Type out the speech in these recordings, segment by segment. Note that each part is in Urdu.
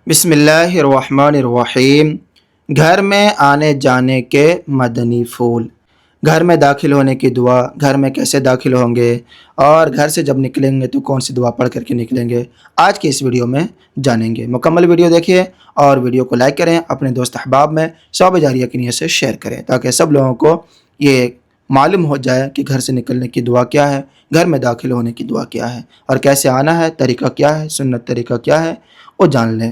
بسم اللہ الرحمن الرحیم۔ گھر میں آنے جانے کے مدنی پھول، گھر میں داخل ہونے کی دعا، گھر میں کیسے داخل ہوں گے اور گھر سے جب نکلیں گے تو کون سی دعا پڑھ کر کے نکلیں گے، آج کی اس ویڈیو میں جانیں گے۔ مکمل ویڈیو دیکھیے اور ویڈیو کو لائک کریں، اپنے دوست احباب میں ثواب جاریہ کی نیت سے شیئر کریں تاکہ سب لوگوں کو یہ معلوم ہو جائے کہ گھر سے نکلنے کی دعا کیا ہے، گھر میں داخل ہونے کی دعا کیا ہے اور کیسے آنا ہے، طریقہ کیا ہے، سنت طریقہ کیا ہے، وہ جان لیں۔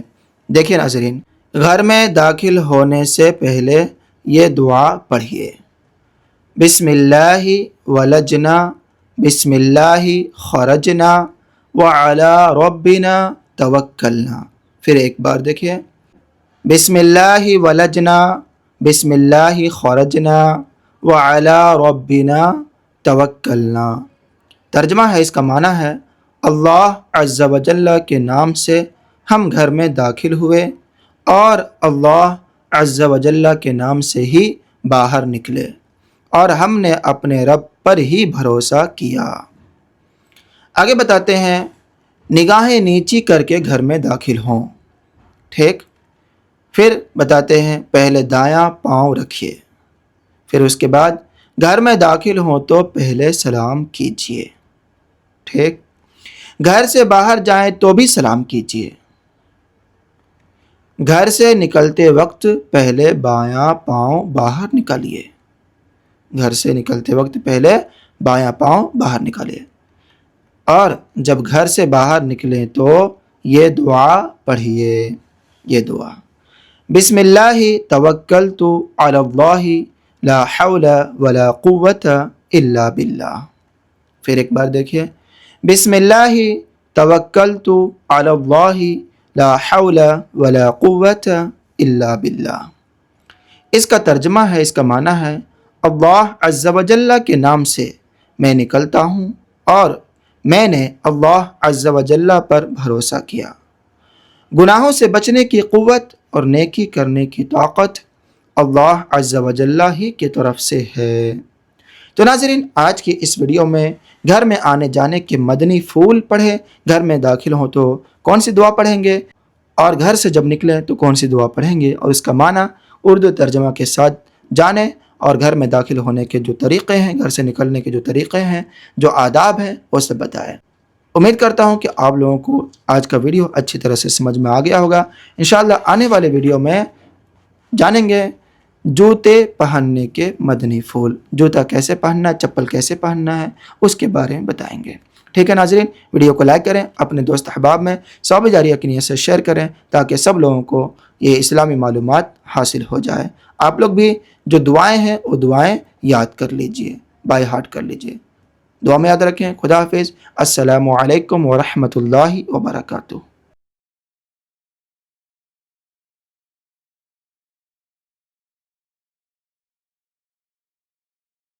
دیکھیے ناظرین، گھر میں داخل ہونے سے پہلے یہ دعا پڑھیے: بسم اللہ ولجنا، بسم اللہ خرجنا، وعلی ربنا توکلنا۔ پھر ایک بار دیکھیے: بسم اللہ ولجنا، بسم اللہ خرجنا، وعلی ربنا توکلنا۔ ترجمہ ہے، اس کا معنی ہے اللہ عز و جل کے نام سے ہم گھر میں داخل ہوئے اور اللہ عز و جل کے نام سے ہی باہر نکلے اور ہم نے اپنے رب پر ہی بھروسہ کیا۔ آگے بتاتے ہیں، نگاہیں نیچی کر کے گھر میں داخل ہوں، ٹھیک؟ پھر بتاتے ہیں پہلے دایاں پاؤں رکھیے، پھر اس کے بعد گھر میں داخل ہوں تو پہلے سلام کیجئے، ٹھیک؟ گھر سے باہر جائیں تو بھی سلام کیجئے۔ گھر سے نکلتے وقت پہلے بایاں پاؤں باہر نکالیے، گھر سے نکلتے وقت پہلے بایاں پاؤں باہر نکالیے، اور جب گھر سے باہر نکلیں تو یہ دعا پڑھیے، یہ دعا: بسم اللہ توکلت علی اللہ لا حول ولا قوت الا باللہ۔ پھر ایک بار دیکھیے: بسم اللہ توکلت علی اللہ لا حول ولا قوت الا باللہ۔ اس کا ترجمہ ہے، اس کا معنی ہے اللہ عز و جل کے نام سے میں نکلتا ہوں اور میں نے اللہ عز و جل پر بھروسہ کیا۔ گناہوں سے بچنے کی قوت اور نیکی کرنے کی طاقت اللہ عز و جل ہی کی طرف سے ہے۔ تو ناظرین، آج کی اس ویڈیو میں گھر میں آنے جانے کے مدنی پھول پڑھے، گھر میں داخل ہوں تو کون سی دعا پڑھیں گے اور گھر سے جب نکلیں تو کون سی دعا پڑھیں گے، اور اس کا معنی اردو ترجمہ کے ساتھ جانیں، اور گھر میں داخل ہونے کے جو طریقے ہیں، گھر سے نکلنے کے جو طریقے ہیں، جو آداب ہیں، وہ سب بتائیں۔ امید کرتا ہوں کہ آپ لوگوں کو آج کا ویڈیو اچھی طرح سے سمجھ میں آ گیا ہوگا۔ انشاءاللہ آنے والے ویڈیو میں جانیں گے جوتے پہننے کے مدنی پھول، جوتا کیسے پہننا ہے، چپل کیسے پہننا ہے، اس کے بارے میں بتائیں گے۔ ٹھیک ہے ناظرین، ویڈیو کو لائک کریں، اپنے دوست احباب میں ثواب جاریہ کی نیت سے شیئر کریں تاکہ سب لوگوں کو یہ اسلامی معلومات حاصل ہو جائے۔ آپ لوگ بھی جو دعائیں ہیں وہ دعائیں یاد کر لیجئے، بائی ہارٹ کر لیجئے۔ دعا میں یاد رکھیں۔ خدا حافظ۔ السلام علیکم ورحمۃ اللہ وبرکاتہ۔